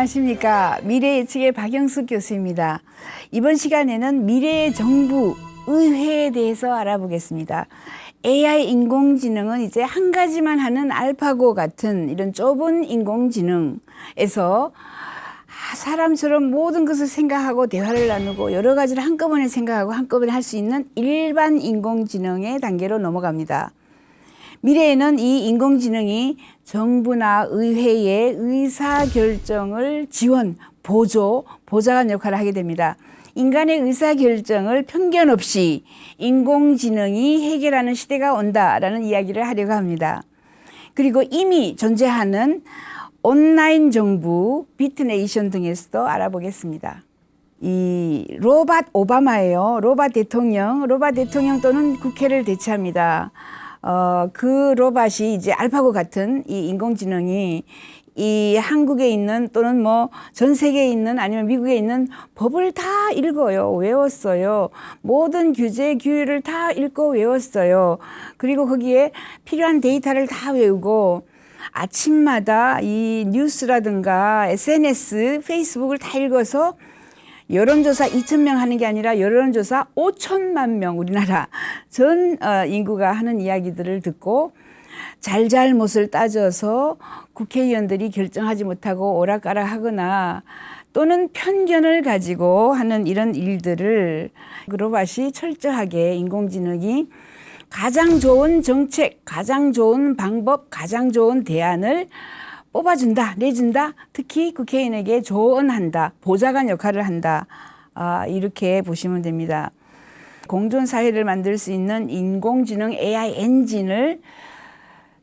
안녕하십니까. 미래예측의 박영숙 교수입니다. 이번 시간에는 미래의 정부, 의회에 대해서 알아보겠습니다. AI 인공지능은 이제 한 가지만 하는 알파고 같은 이런 좁은 인공지능에서 사람처럼 모든 것을 생각하고 대화를 나누고 여러 가지를 한꺼번에 생각하고 한꺼번에 할 수 있는 일반 인공지능의 단계로 넘어갑니다. 미래에는 이 인공지능이 정부나 의회의 의사결정을 지원, 보좌관 역할을 하게 됩니다. 인간의 의사결정을 편견 없이 인공지능이 해결하는 시대가 온다라는 이야기를 하려고 합니다. 그리고 이미 존재하는 온라인 정부, 비트네이션 등에서도 알아보겠습니다. 이 로봇 오바마예요. 로봇 대통령 또는 국회를 대체합니다. 그 로봇이 이제 알파고 같은 이 인공지능이 이 한국에 있는 또는 뭐 전 세계에 있는 아니면 미국에 있는 법을 다 읽어요. 외웠어요. 모든 규제, 규율을 다 읽고 외웠어요. 그리고 거기에 필요한 데이터를 다 외우고 아침마다 이 뉴스라든가 SNS, 페이스북을 다 읽어서 여론조사 2,000명 하는 게 아니라 여론조사 5천만 명 우리나라 전 인구가 하는 이야기들을 듣고 잘잘못을 따져서 국회의원들이 결정하지 못하고 오락가락하거나 또는 편견을 가지고 하는 이런 일들을 로봇이 철저하게 인공지능이 가장 좋은 정책, 가장 좋은 방법, 가장 좋은 대안을 뽑아준다, 내준다, 특히 국회의원에게 조언한다, 보좌관 역할을 한다. 이렇게 보시면 됩니다. 공존사회를 만들 수 있는 인공지능 AI 엔진을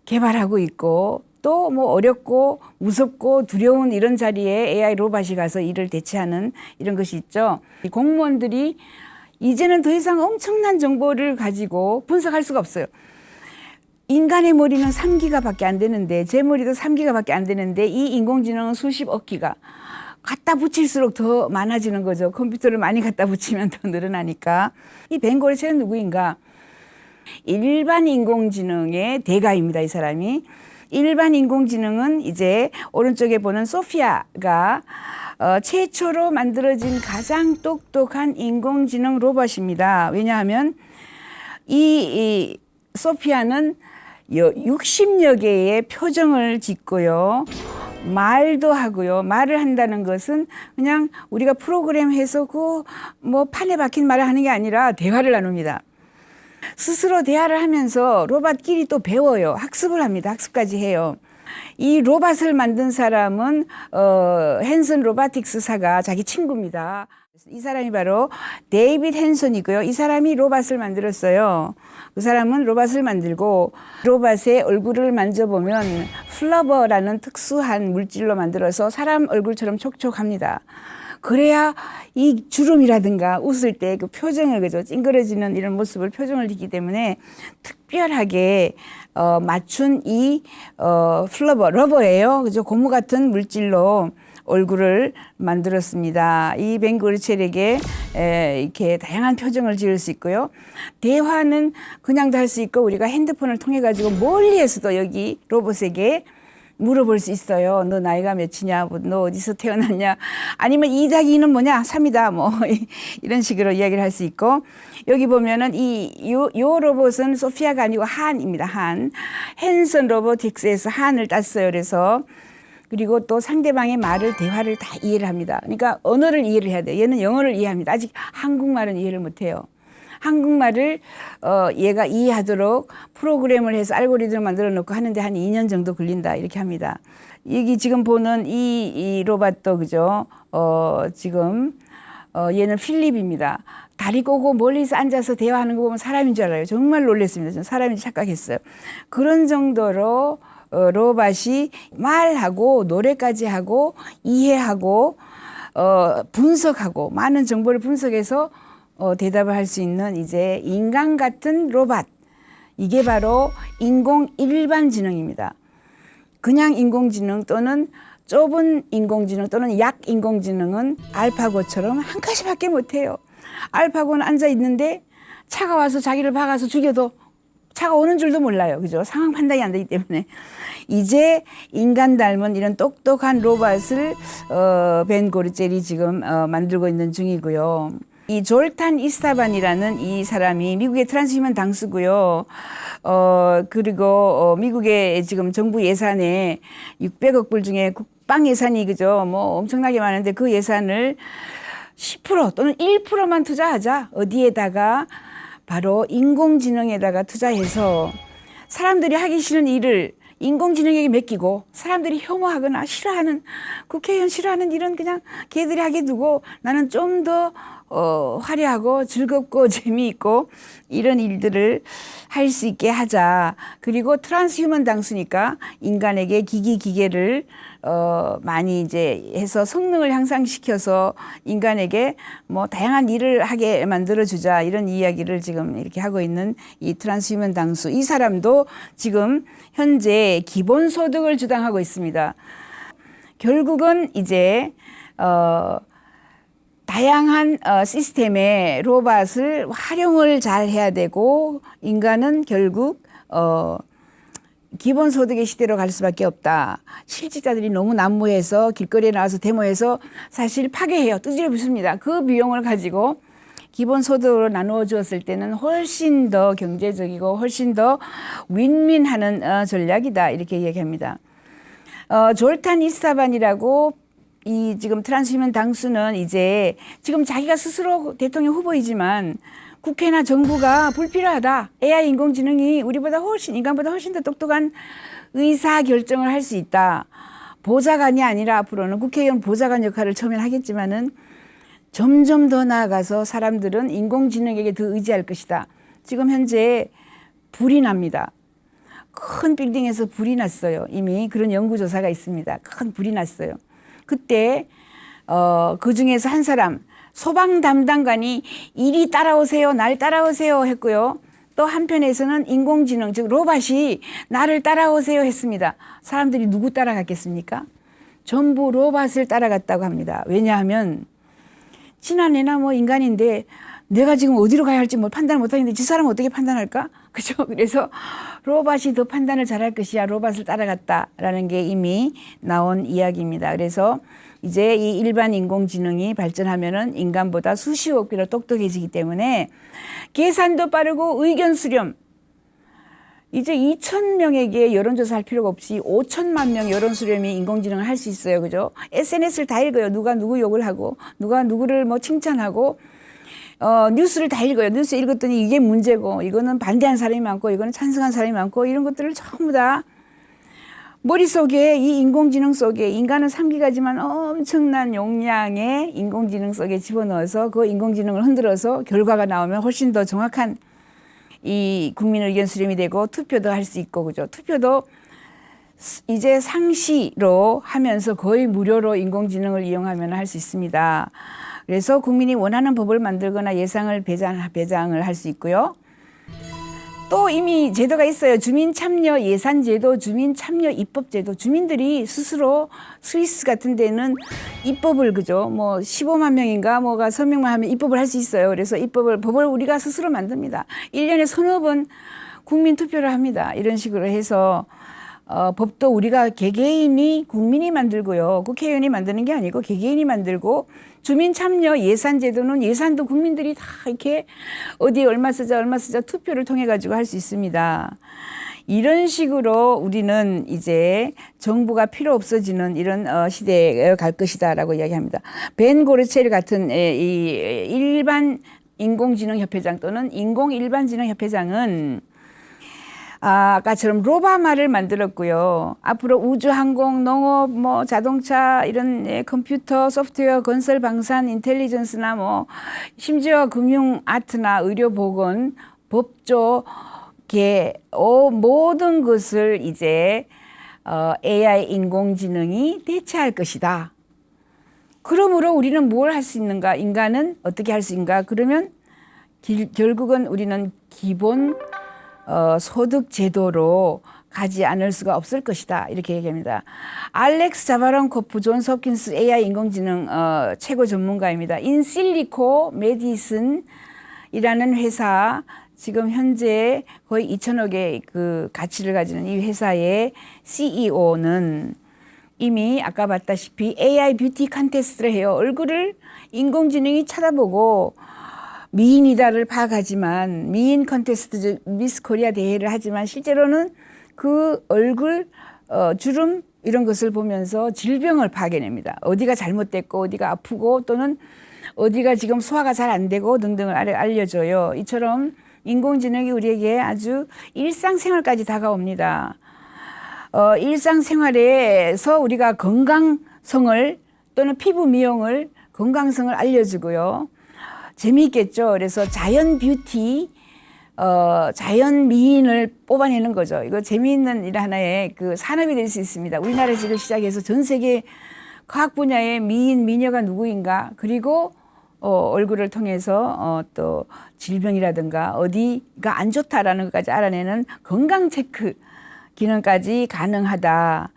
개발하고 있고 또 뭐 어렵고 무섭고 두려운 이런 자리에 AI 로봇이 가서 일을 대체하는 이런 것이 있죠. 공무원들이 이제는 더 이상 엄청난 정보를 가지고 분석할 수가 없어요. 인간의 머리는 3기가밖에 안 되는데 제 머리도 3기가밖에 안 되는데 이 인공지능은 수십억 기가. 갖다 붙일수록 더 많아지는 거죠. 컴퓨터를 많이 갖다 붙이면 더 늘어나니까. 이 벵고르체는 누구인가? 일반 인공지능의 대가입니다. 이 사람이. 일반 인공지능은 이제 오른쪽에 보는 소피아가 최초로 만들어진 가장 똑똑한 인공지능 로봇입니다. 왜냐하면 이 소피아는 60여 개의 표정을 짓고요. 말도 하고요. 말을 한다는 것은 그냥 우리가 프로그램해서 뭐 판에 박힌 말을 하는 게 아니라 대화를 나눕니다. 스스로 대화를 하면서 로봇끼리 또 배워요. 학습을 합니다. 학습까지 해요. 이 로봇을 만든 사람은 헨슨 로보틱스사가 자기 친구입니다. 이 사람이 바로 데이빗 헨슨이고요. 이 사람이 로봇을 만들었어요. 그 사람은 로봇을 만들고 로봇의 얼굴을 만져보면 플러버라는 특수한 물질로 만들어서 사람 얼굴처럼 촉촉합니다. 그래야 이 주름이라든가 웃을 때 그 표정을 그죠 찡그러지는 이런 모습을 표정을 띠기 때문에 특별하게 맞춘 이 플러버 러버예요. 그죠 고무 같은 물질로 얼굴을 만들었습니다. 이 벵고르체에게 이렇게 다양한 표정을 지을 수 있고요. 대화는 그냥도 할 수 있고 우리가 핸드폰을 통해 가지고 멀리에서도 여기 로봇에게 물어볼 수 있어요. 너 나이가 몇이냐? 너 어디서 태어났냐? 아니면 2+2는 뭐냐? 3이다. 뭐 이런 식으로 이야기를 할 수 있고 여기 보면은 요 로봇은 소피아가 아니고 한입니다. 한. 헨슨 로보틱스에서 한을 땄어요. 그래서 그리고 또 상대방의 말을 대화를 다 이해를 합니다. 그러니까 언어를 이해를 해야 돼요. 얘는 영어를 이해합니다. 아직 한국말은 이해를 못해요. 한국말을 얘가 이해하도록 프로그램을 해서 알고리즘을 만들어 놓고 하는데 한 2년 정도 걸린다 이렇게 합니다. 여기 지금 보는 이 로봇도 그죠? 지금 얘는 필립입니다. 다리 꼬고 멀리서 앉아서 대화하는 거 보면 사람인 줄 알아요. 정말 놀랐습니다. 저는 사람인지 착각했어요. 그런 정도로 로봇이 말하고 노래까지 하고 이해하고 분석하고 많은 정보를 분석해서 대답을 할 수 있는 이제 인간 같은 로봇. 이게 바로 일반지능입니다. 그냥 인공지능 또는 좁은 인공지능 또는 약 인공지능은 알파고처럼 한 가지밖에 못해요. 알파고는 앉아 있는데 차가 와서 자기를 박아서 죽여도 차가 오는 줄도 몰라요. 그죠? 상황 판단이 안 되기 때문에. 이제 인간 닮은 이런 똑똑한 로봇을 벤 고르첼이 지금 만들고 있는 중이고요. 이 졸탄 이스타반이라는 이 사람이 미국의 트랜스휴먼 당수고요. 그리고 미국의 지금 정부 예산에 600억 불 중에 국방 예산이 그죠? 뭐 엄청나게 많은데 그 예산을 10% 또는 1%만 투자하자. 어디에다가 바로 인공지능에다가 투자해서 사람들이 하기 싫은 일을 인공지능에게 맡기고 사람들이 혐오하거나 싫어하는 국회의원 싫어하는 일은 그냥 걔들이 하게 두고 나는 좀 더 화려하고 즐겁고 재미있고 이런 일들을 할 수 있게 하자. 그리고 트랜스휴먼 당수니까 인간에게 기계를 많이 이제 해서 성능을 향상시켜서 인간에게 뭐 다양한 일을 하게 만들어주자. 이런 이야기를 지금 이렇게 하고 있는 이 트랜스휴먼 당수. 이 사람도 지금 현재 기본소득을 주장하고 있습니다. 결국은 이제 다양한 시스템의 로봇을 활용을 잘 해야 되고 인간은 결국 기본소득의 시대로 갈 수밖에 없다. 실직자들이 너무 난무해서 길거리에 나와서 데모해서 사실 파괴해요. 두드려 부숩니다. 그 비용을 가지고 기본소득으로 나누어 주었을 때는 훨씬 더 경제적이고 훨씬 더 윈윈하는 전략이다. 이렇게 얘기합니다. 졸탄 이스타반이라고 이 지금 트랜스휴먼 당수는 이제 지금 자기가 스스로 대통령 후보이지만 국회나 정부가 불필요하다. AI 인공지능이 인간보다 훨씬 더 똑똑한 의사 결정을 할 수 있다. 보좌관이 아니라 앞으로는 국회의원 보좌관 역할을 처음엔 하겠지만은 점점 더 나아가서 사람들은 인공지능에게 더 의지할 것이다. 지금 현재 불이 납니다. 큰 빌딩에서 불이 났어요. 이미 그런 연구조사가 있습니다. 큰 불이 났어요. 그때 그 중에서 한 사람 소방 담당관이 이리 따라오세요, 날 따라오세요 했고요. 또 한편에서는 인공지능 즉 로봇이 나를 따라오세요 했습니다. 사람들이 누구 따라갔겠습니까? 전부 로봇을 따라갔다고 합니다. 왜냐하면 지난해나 뭐 인간인데 내가 지금 어디로 가야 할지 뭐 판단을 못하는데 저 사람은 어떻게 판단할까? 그죠? 그래서 로봇이 더 판단을 잘할 것이야 로봇을 따라갔다라는 게 이미 나온 이야기입니다. 그래서 이제 이 일반 인공지능이 발전하면은 인간보다 수십억 배로 똑똑해지기 때문에 계산도 빠르고 의견 수렴. 이제 2,000명에게 여론조사할 필요가 없이 5천만 명 여론 수렴이 인공지능을 할 수 있어요. 그죠? SNS를 다 읽어요. 누가 누구 욕을 하고 누가 누구를 뭐 칭찬하고 뉴스를 다 읽어요. 뉴스 읽었더니 이게 문제고 이거는 반대한 사람이 많고 이거는 찬성한 사람이 많고 이런 것들을 전부 다 머릿속에 이 인공지능 속에 인간은 3기가지만 엄청난 용량의 인공지능 속에 집어넣어서 그 인공지능을 흔들어서 결과가 나오면 훨씬 더 정확한 이 국민 의견 수렴이 되고 투표도 할 수 있고 그죠. 투표도 이제 상시로 하면서 거의 무료로 인공지능을 이용하면 할 수 있습니다. 그래서 국민이 원하는 법을 만들거나 예산을 배장을 할 수 있고요. 또 이미 제도가 있어요. 주민참여 예산제도, 주민참여 입법제도. 주민들이 스스로 스위스 같은 데는 입법을 그죠. 뭐 15만 명인가 뭐가 서명만 하면 입법을 할 수 있어요. 그래서 법을 우리가 스스로 만듭니다. 1년에 서너 번 국민 투표를 합니다. 이런 식으로 해서 법도 우리가 개개인이 국민이 만들고요. 국회의원이 만드는 게 아니고 개개인이 만들고 주민참여 예산제도는 예산도 국민들이 다 이렇게 어디에 얼마 쓰자 투표를 통해 가지고 할 수 있습니다. 이런 식으로 우리는 이제 정부가 필요 없어지는 이런 시대에 갈 것이다라고 이야기합니다. 벤 고르첼 같은 이 일반 인공지능협회장 또는 인공일반지능협회장은 아까처럼 로바마를 만들었고요. 앞으로 우주, 항공, 농업, 뭐 자동차 이런 컴퓨터, 소프트웨어, 건설, 방산, 인텔리전스나 뭐 심지어 금융, 아트나 의료, 보건, 법조, 모든 것을 이제 AI 인공지능이 대체할 것이다. 그러므로 우리는 뭘 할 수 있는가? 인간은 어떻게 할 수 있는가? 그러면 결국은 우리는 기본 소득 제도로 가지 않을 수가 없을 것이다. 이렇게 얘기합니다. 알렉스 자바론코프 존스 홉킨스 AI 인공지능 최고 전문가입니다. 인실리코 메디슨이라는 회사 지금 현재 거의 2천억의 그 가치를 가지는 이 회사의 CEO는 이미 아까 봤다시피 AI 뷰티 컨테스트를 해요. 얼굴을 인공지능이 쳐다보고 미인이다를 파악하지만 미인 컨테스트 미스 코리아 대회를 하지만 실제로는 그 얼굴 주름 이런 것을 보면서 질병을 파악해냅니다. 어디가 잘못됐고 어디가 아프고 또는 어디가 지금 소화가 잘 안 되고 등등을 알려줘요. 이처럼 인공지능이 우리에게 아주 일상생활까지 다가옵니다. 일상생활에서 우리가 건강성을 또는 피부 미용을 건강성을 알려주고요. 재미있겠죠. 그래서 자연 뷰티, 자연 미인을 뽑아내는 거죠. 이거 재미있는 일 하나의 그 산업이 될 수 있습니다. 우리나라 지금 시작해서 전 세계 과학 분야의 미인, 미녀가 누구인가, 그리고 얼굴을 통해서 또 질병이라든가 어디가 안 좋다라는 것까지 알아내는 건강 체크 기능까지 가능하다.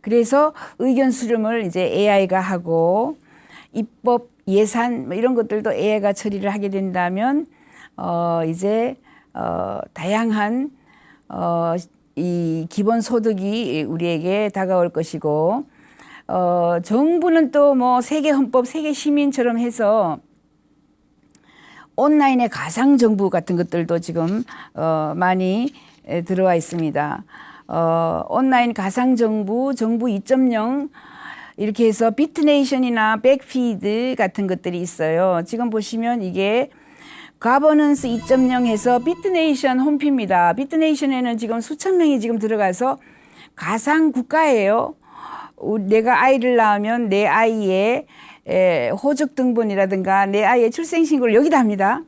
그래서 의견 수렴을 이제 AI가 하고 입법, 예산 뭐 이런 것들도 AI가 처리를 하게 된다면 이제 다양한 이 기본 소득이 우리에게 다가올 것이고 정부는 또 뭐 세계 헌법, 세계 시민처럼 해서 온라인의 가상 정부 같은 것들도 지금 많이 들어와 있습니다. 온라인 가상 정부, 정부 2.0 이렇게 해서 비트네이션이나 백피드 같은 것들이 있어요. 지금 보시면 이게 가버넌스 2.0 해서 비트네이션 홈피입니다. 비트네이션에는 지금 수천 명이 지금 들어가서 가상 국가예요. 내가 아이를 낳으면 내 아이의 호적 등본이라든가 내 아이의 출생신고를 여기다 합니다.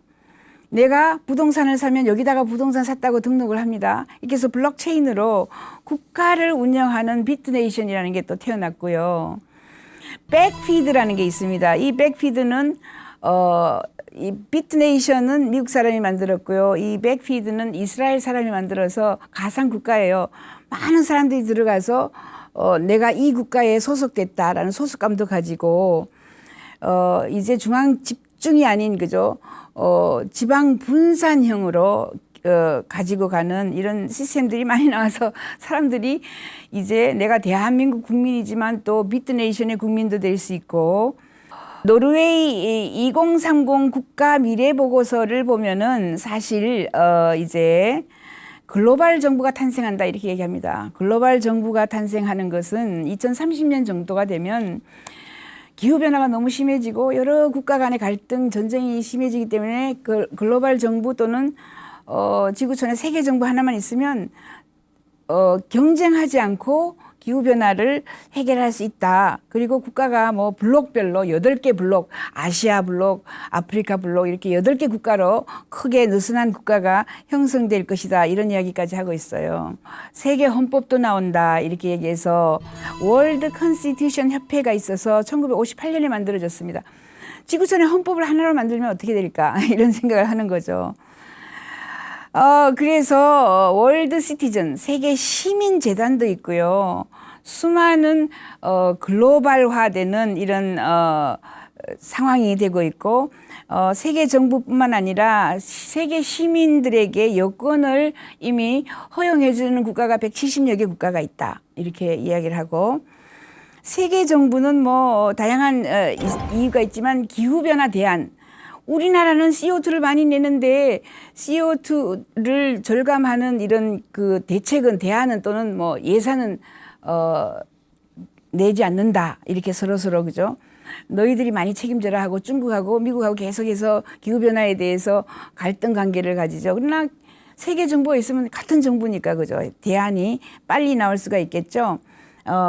내가 부동산을 사면 여기다가 부동산 샀다고 등록을 합니다. 이렇게 해서 블록체인으로 국가를 운영하는 비트네이션이라는 게 또 태어났고요. 백피드라는 게 있습니다. 이 백피드는 이 비트네이션은 미국 사람이 만들었고요. 이 백피드는 이스라엘 사람이 만들어서 가상 국가예요. 많은 사람들이 들어가서 내가 이 국가에 소속됐다라는 소속감도 가지고 이제 중앙 집중이 아닌 그죠? 지방 분산형으로 가지고 가는 이런 시스템들이 많이 나와서 사람들이 이제 내가 대한민국 국민이지만 또 비트네이션의 국민도 될 수 있고 노르웨이 2030 국가 미래 보고서를 보면은 사실 이제 글로벌 정부가 탄생한다 이렇게 얘기합니다. 글로벌 정부가 탄생하는 것은 2030년 정도가 되면 기후변화가 너무 심해지고 여러 국가 간의 갈등, 전쟁이 심해지기 때문에 글로벌 정부 또는 지구촌에 세계 정부 하나만 있으면 경쟁하지 않고 기후변화를 해결할 수 있다. 그리고 국가가 뭐 블록별로 8개 블록, 아시아 블록, 아프리카 블록 이렇게 8개 국가로 크게 느슨한 국가가 형성될 것이다. 이런 이야기까지 하고 있어요. 세계 헌법도 나온다. 이렇게 얘기해서 월드 컨스티튜션 협회가 있어서 1958년에 만들어졌습니다. 지구촌에 헌법을 하나로 만들면 어떻게 될까? 이런 생각을 하는 거죠. 그래서 월드 시티즌, 세계 시민 재단도 있고요. 수많은 글로벌화되는 이런 상황이 되고 있고 세계 정부뿐만 아니라 세계 시민들에게 여권을 이미 허용해 주는 국가가 170여 개 국가가 있다. 이렇게 이야기를 하고 세계 정부는 뭐 다양한 이유가 있지만 기후변화 대안 우리나라는 CO2를 많이 내는데 CO2를 절감하는 이런 그 대책은 대안은 또는 뭐 예산은 내지 않는다. 이렇게 서로 그죠? 너희들이 많이 책임져라 하고 중국하고 미국하고 계속해서 기후변화에 대해서 갈등 관계를 가지죠. 그러나 세계 정부가 있으면 같은 정부니까 그죠? 대안이 빨리 나올 수가 있겠죠.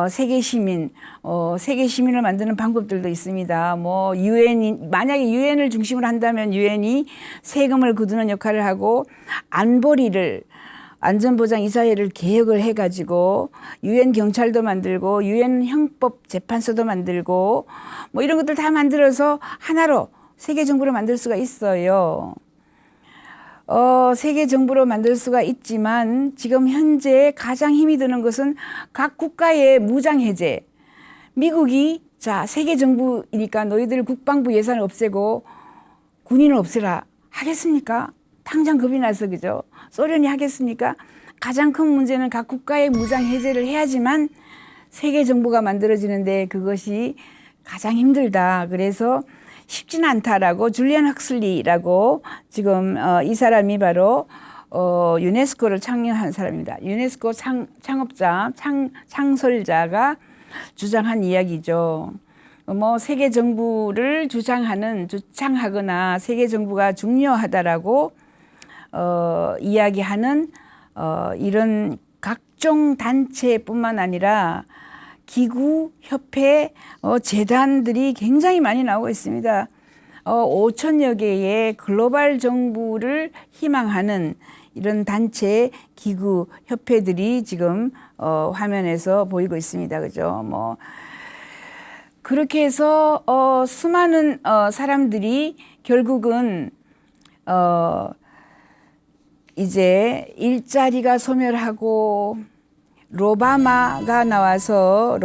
세계 시민을 만드는 방법들도 있습니다. 뭐 유엔이 만약에 유엔을 중심으로 한다면 유엔이 세금을 거두는 역할을 하고 안보리를 안전보장 이사회를 개혁을 해가지고 유엔 경찰도 만들고 유엔 형법 재판소도 만들고 뭐 이런 것들 다 만들어서 하나로 세계 정부를 만들 수가 있어요. 세계 정부로 만들 수가 있지만 지금 현재 가장 힘이 드는 것은 각 국가의 무장 해제. 미국이 자 세계 정부이니까 너희들 국방부 예산을 없애고 군인을 없애라 하겠습니까? 당장 겁이 나서 그죠? 소련이 하겠습니까? 가장 큰 문제는 각 국가의 무장 해제를 해야지만 세계 정부가 만들어지는데 그것이 가장 힘들다. 그래서 쉽지는 않다라고 줄리안 헉슬리라고 지금 이 사람이 바로 유네스코를 창립한 사람입니다. 유네스코 창업자, 창설자가 주장한 이야기죠. 뭐 세계 정부를 주창하거나 세계 정부가 중요하다라고 이야기하는 이런 각종 단체뿐만 아니라 기구, 협회, 재단들이 굉장히 많이 나오고 있습니다. 5천여 개의 글로벌 정부를 희망하는 이런 단체, 기구, 협회들이 지금 화면에서 보이고 있습니다. 그죠? 뭐 그렇게 해서 수많은 사람들이 결국은 이제 일자리가 소멸하고 로바마가 나와서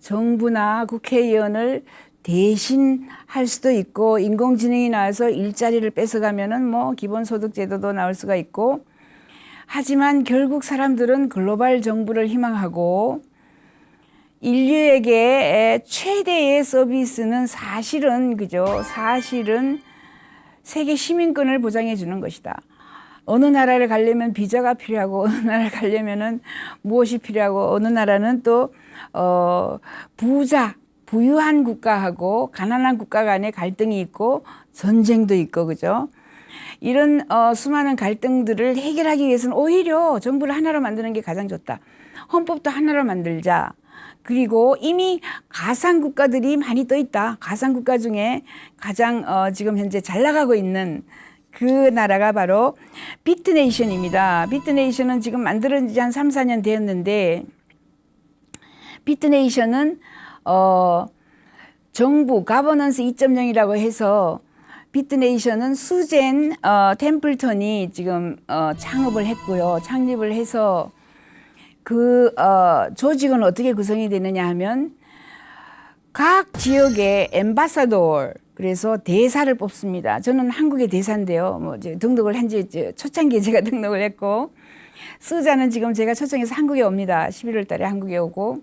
정부나 국회의원을 대신할 수도 있고 인공지능이 나와서 일자리를 뺏어가면은 뭐 기본소득제도도 나올 수가 있고 하지만 결국 사람들은 글로벌 정부를 희망하고 인류에게 최대의 서비스는 사실은 세계 시민권을 보장해 주는 것이다. 어느 나라를 가려면 비자가 필요하고 어느 나라를 가려면은 무엇이 필요하고 어느 나라는 또 부유한 국가하고 가난한 국가 간의 갈등이 있고 전쟁도 있고 그죠? 이런 수많은 갈등들을 해결하기 위해서는 오히려 정부를 하나로 만드는 게 가장 좋다. 헌법도 하나로 만들자. 그리고 이미 가상 국가들이 많이 떠 있다. 가상 국가 중에 가장 지금 현재 잘 나가고 있는 그 나라가 바로 비트네이션입니다. 비트네이션은 지금 만들어진 지 한 3, 4년 되었는데 비트네이션은 정부 가버넌스 2.0이라고 해서 비트네이션은 수젠 템플턴이 지금 창립을 해서 그 조직은 어떻게 구성이 되느냐 하면 각 지역의 엠바사돌 그래서 대사를 뽑습니다. 저는 한국의 대사인데요. 뭐 이제 등록을 한지 초창기에 제가 등록을 했고 수자는 지금 제가 초청해서 한국에 옵니다. 11월 달에 한국에 오고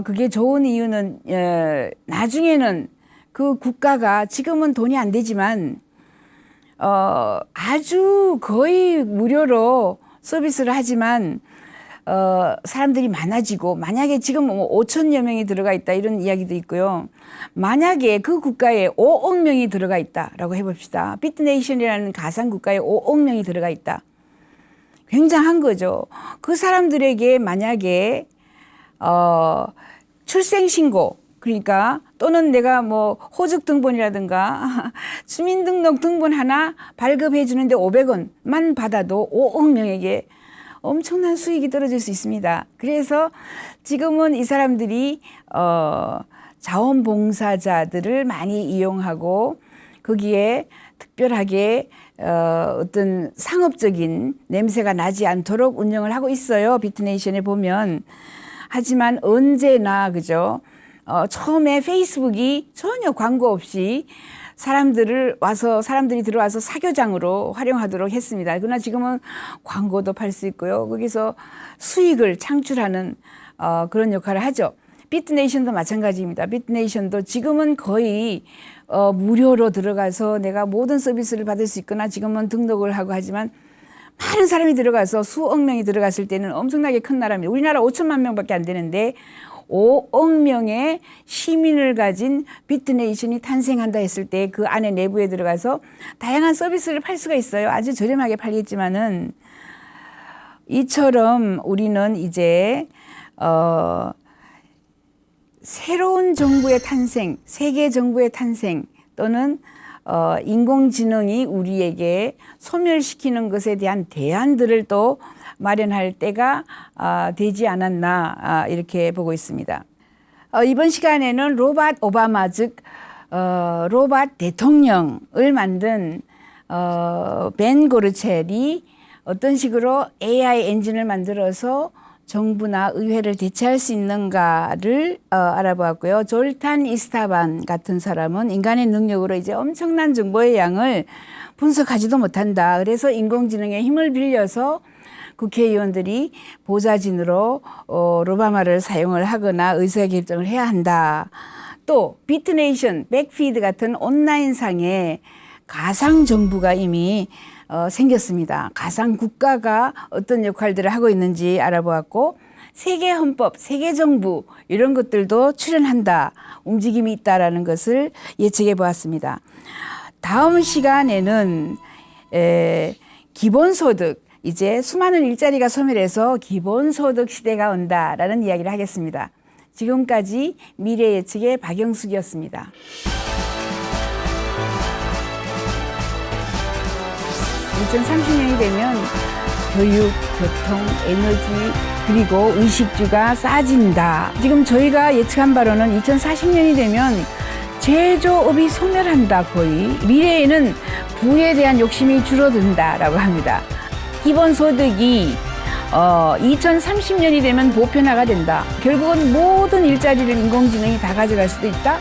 그게 좋은 이유는 나중에는 그 국가가 지금은 돈이 안 되지만 아주 거의 무료로 서비스를 하지만 사람들이 많아지고 만약에 지금 5천여 명이 들어가 있다 이런 이야기도 있고요. 만약에 그 국가에 5억 명이 들어가 있다라고 해봅시다. 비트네이션이라는 가상 국가에 5억 명이 들어가 있다. 굉장한 거죠. 그 사람들에게 만약에 출생신고 그러니까 또는 내가 뭐 호적등본이라든가 주민등록 등본 하나 발급해 주는데 500원만 받아도 5억 명에게 엄청난 수익이 떨어질 수 있습니다. 그래서 지금은 이 사람들이 자원봉사자들을 많이 이용하고 거기에 특별하게 어떤 상업적인 냄새가 나지 않도록 운영을 하고 있어요. 비트네이션에 보면. 하지만 언제나 그죠? 처음에 페이스북이 전혀 광고 없이 사람들이 들어와서 사교장으로 활용하도록 했습니다. 그러나 지금은 광고도 팔 수 있고요. 거기서 수익을 창출하는 그런 역할을 하죠. 비트네이션도 마찬가지입니다. 비트네이션도 지금은 거의 무료로 들어가서 내가 모든 서비스를 받을 수 있거나 지금은 등록을 하고 하지만 많은 사람이 들어가서 수억 명이 들어갔을 때는 엄청나게 큰 나라입니다. 우리나라 5천만 명밖에 안 되는데 5억 명의 시민을 가진 비트네이션이 탄생한다 했을 때 그 안에 내부에 들어가서 다양한 서비스를 팔 수가 있어요. 아주 저렴하게 팔겠지만은 이처럼 우리는 이제 새로운 정부의 탄생, 세계 정부의 탄생 또는 인공지능이 우리에게 소멸시키는 것에 대한 대안들을 또 마련할 때가 되지 않았나 이렇게 보고 있습니다. 이번 시간에는 로봇 오바마 즉 로봇 대통령을 만든 벤 고르첼이 어떤 식으로 AI 엔진을 만들어서 정부나 의회를 대체할 수 있는가를 알아보았고요. 졸탄 이스타반 같은 사람은 인간의 능력으로 이제 엄청난 정보의 양을 분석하지도 못한다. 그래서 인공지능의 힘을 빌려서 국회의원들이 보좌진으로 로바마를 사용을 하거나 의사결정을 해야 한다. 또 비트네이션, 백피드 같은 온라인상에 가상 정부가 이미 생겼습니다. 가상 국가가 어떤 역할들을 하고 있는지 알아보았고 세계 헌법, 세계 정부 이런 것들도 출현한다. 움직임이 있다라는 것을 예측해 보았습니다. 다음 시간에는 기본소득, 이제 수많은 일자리가 소멸해서 기본소득 시대가 온다라는 이야기를 하겠습니다. 지금까지 미래 예측의 박영숙이었습니다. 2030년이 되면 교육, 교통, 에너지 그리고 의식주가 싸진다. 지금 저희가 예측한 바로는 2040년이 되면 제조업이 소멸한다. 거의 미래에는 부에 대한 욕심이 줄어든다라고 합니다. 기본소득이 2030년이 되면 보편화가 된다. 결국은 모든 일자리를 인공지능이 다 가져갈 수도 있다.